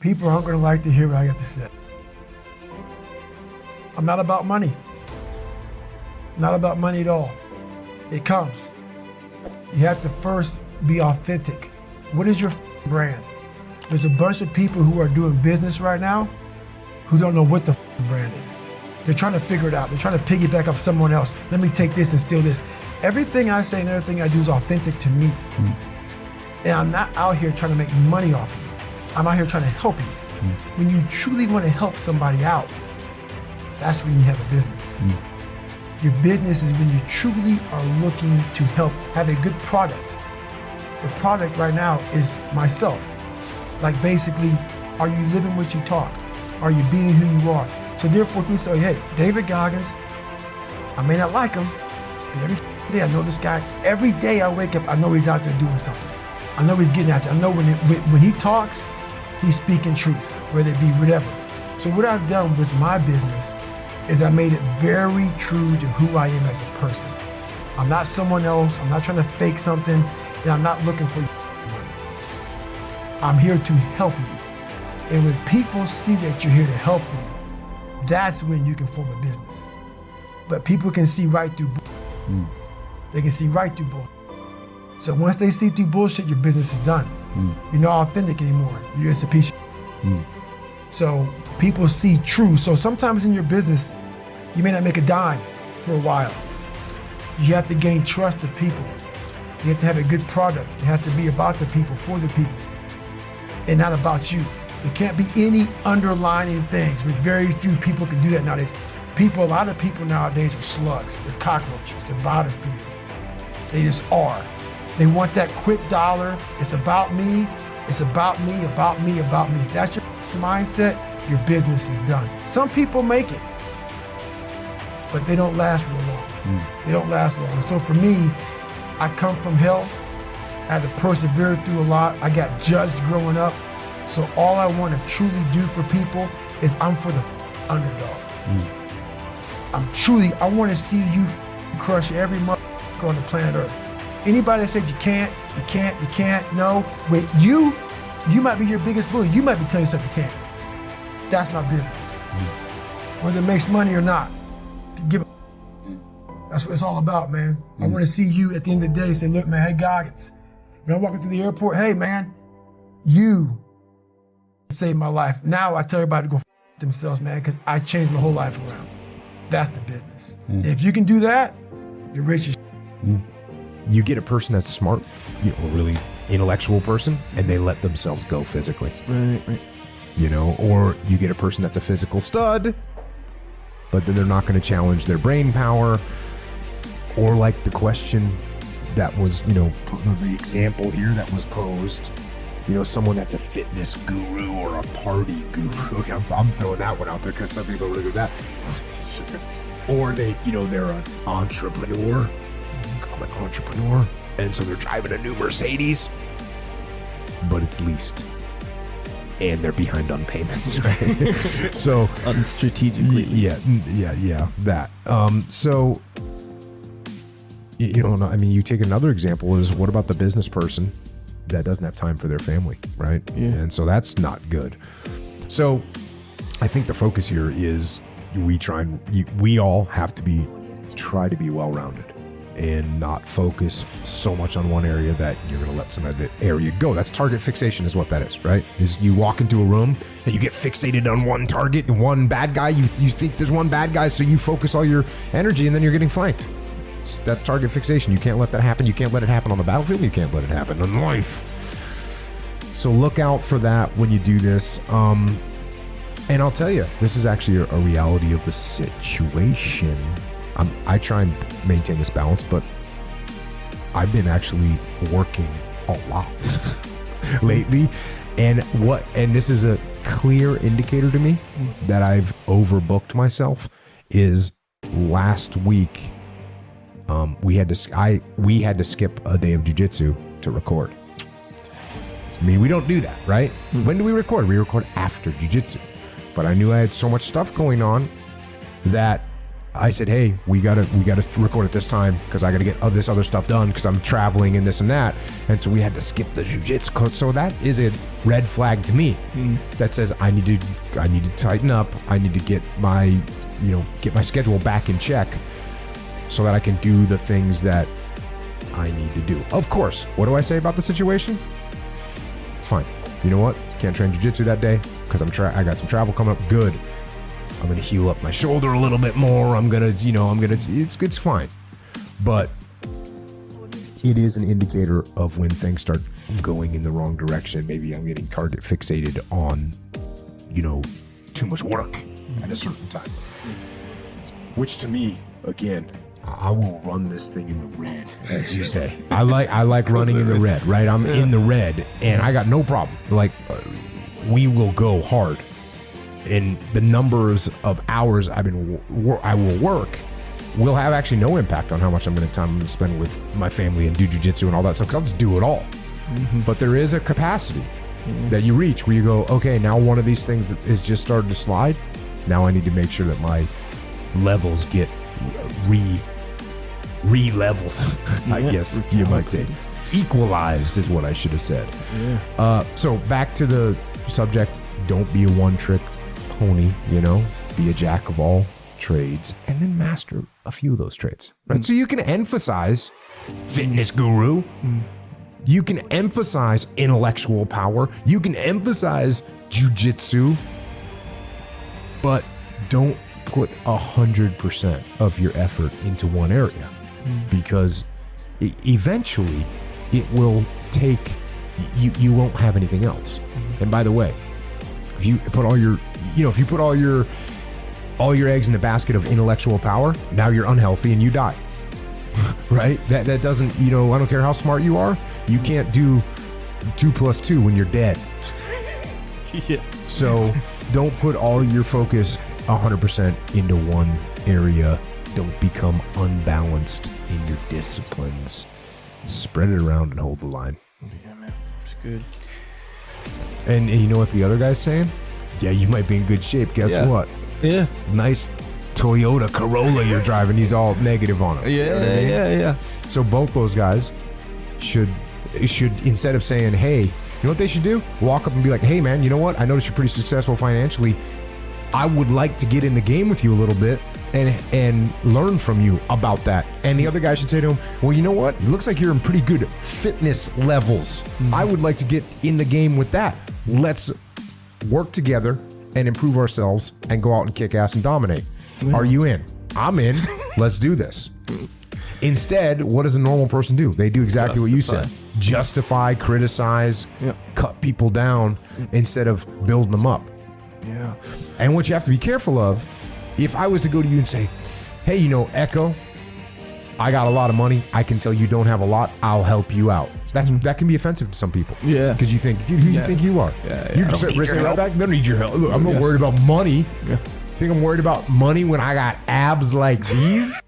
People aren't going to like to hear what I got to say. I'm not about money. Not about money at all. It comes. You have to first be authentic. What is your brand? There's a bunch of people who are doing business right now who don't know what the brand is. They're trying to figure it out. They're trying to piggyback off someone else. Let me take this and steal this. Everything I say and everything I do is authentic to me. And I'm not out here trying to make money off of you. I'm out here trying to help you. When you truly want to help somebody out, that's when you have a business. Your business is when you truly are looking to help have a good product. The product right now is myself. Like basically, are you living what you talk? Are you being who you are? So therefore, we say, hey, David Goggins, I may not like him, but every day I know this guy. Every day I wake up, I know he's out there doing something. I know he's getting at you. I know when he talks, he's speaking truth, whether it be whatever. So what I've done with my business is I made it very true to who I am as a person. I'm not someone else. I'm not trying to fake something, and I'm not looking for money. I'm here to help you. And when people see that you're here to help them, that's when you can form a business. But people can see right through bullshit. They can see right through bullshit. So once they see through bullshit, your business is done. You're not authentic anymore. You're just a piece of shit. So people see true. So sometimes in your business, you may not make a dime for a while. You have to gain trust of people. You have to have a good product. You have to be about the people, for the people, and not about you. There can't be any underlining things, but very few people can do that nowadays. A lot of people nowadays are slugs. They're cockroaches. They're bottom feeders. They just are. They want that quick dollar. It's about me. It's about me, about me, about me. If that's your mindset, your business is done. Some people make it, but they don't last real long. They don't last long. So for me, I come from hell. I had to persevere through a lot. I got judged growing up. So all I want to truly do for people is I'm for the underdog. I want to see you crush every motherfucker on the planet Earth. Anybody that said you can't, no. Wait, you might be your biggest bully. You might be telling yourself you can't. That's my business. Whether it makes money or not, give a. That's what it's all about, man. I want to see you at the end of the day say, look, man, hey, Goggins. When I'm walking through the airport, hey, man, you saved my life. Now I tell everybody to go themselves, man, because I changed my whole life around. That's the business. If you can do that, you're rich as You get a person that's smart, a really intellectual person, and they let themselves go physically. Right. Or you get a person that's a physical stud, but then they're not going to challenge their brain power. Or like the question that was, the example here that was posed, someone that's a fitness guru or a party guru. I'm throwing that one out there because some people really do that. Or they're an entrepreneur. I'm an entrepreneur, and so they're driving a new Mercedes, but it's leased, and they're behind on payments, right? So unstrategically leased. Yeah, that. So you take another example is what about the business person that doesn't have time for their family, right? Yeah. And so that's not good. So I think the focus here is we all have to try to be well-rounded and not focus so much on one area that you're going to let some of the area go. That's target fixation is what that is, right? Is you walk into a room and you get fixated on one target and one bad guy. You think there's one bad guy, so you focus all your energy and then you're getting flanked. That's target fixation. You can't let that happen. You can't let it happen on the battlefield. You can't let it happen in life. So look out for that when you do this. And I'll tell you, this is actually a reality of the situation. I try and maintain this balance, but I've been actually working a lot lately. And this is a clear indicator to me that I've overbooked myself is last week. We had to skip a day of jiu-jitsu to record. I mean, we don't do that, right? When do we record? We record after jiu-jitsu. But I knew I had so much stuff going on that I said, hey, we gotta record at this time because I gotta get this other stuff done because I'm traveling and this and that. And so we had to skip the jiu-jitsu. So that is a red flag to me that says I need to tighten up. I need to get my schedule back in check so that I can do the things that I need to do. Of course, what do I say about the situation? It's fine. You know what? Can't train jiu-jitsu that day because I got some travel coming up. Good. I'm gonna heal up my shoulder a little bit more. It's fine. But it is an indicator of when things start going in the wrong direction. Maybe I'm getting target fixated on, too much work at a certain time. Which to me, again, I will run this thing in the red, as you say. I like running in the red, right? I'm in the red, and I got no problem. We will go hard. And the numbers of hours I will work will have actually no impact on how much I'm going to spend with my family and do jiu-jitsu and all that stuff, because I'll just do it all. But there is a capacity that you reach where you go, okay, now one of these things that is just started to slide. Now I need to make sure that my levels get re-leveled, I guess you might say. Equalized is what I should have said. So back to the subject, don't be a one-trick pony, be a jack of all trades and then master a few of those trades, right? So you can emphasize fitness guru, you can emphasize intellectual power, you can emphasize jujitsu, but don't put 100% of your effort into one area because eventually it will take you won't have anything else. And by the way, if you put all your eggs in the basket of intellectual power, now you're unhealthy and you die. Right? That doesn't, I don't care how smart you are, you can't do 2 + 2 when you're dead. So don't put all your focus 100% into one area. Don't become unbalanced in your disciplines. Spread it around and hold the line. Yeah, man. It's good. And you know what the other guy's saying? Yeah, you might be in good shape. Guess what? Yeah. Nice Toyota Corolla you're driving. He's all negative on it. Yeah. So both those guys should instead of saying, hey, you know what they should do? Walk up and be like, hey man, you know what? I noticed you're pretty successful financially. I would like to get in the game with you a little bit and learn from you about that. And the other guy should say to him, well, you know what? It looks like you're in pretty good fitness levels. I would like to get in the game with that. Let's work together and improve ourselves and go out and kick ass and dominate. Are you in? I'm in. Let's do this. Instead, what does a normal person do? They do exactly what you said. Justify, criticize, cut people down instead of building them up. Yeah. And what you have to be careful of, if I was to go to you and say, hey, Echo, I got a lot of money. I can tell you don't have a lot. I'll help you out. That can be offensive to some people. Yeah. Because you think, dude, who do you think you are? Yeah. You can say right back, I don't need your help. Look, I'm not worried about money. Yeah. You think I'm worried about money when I got abs like these?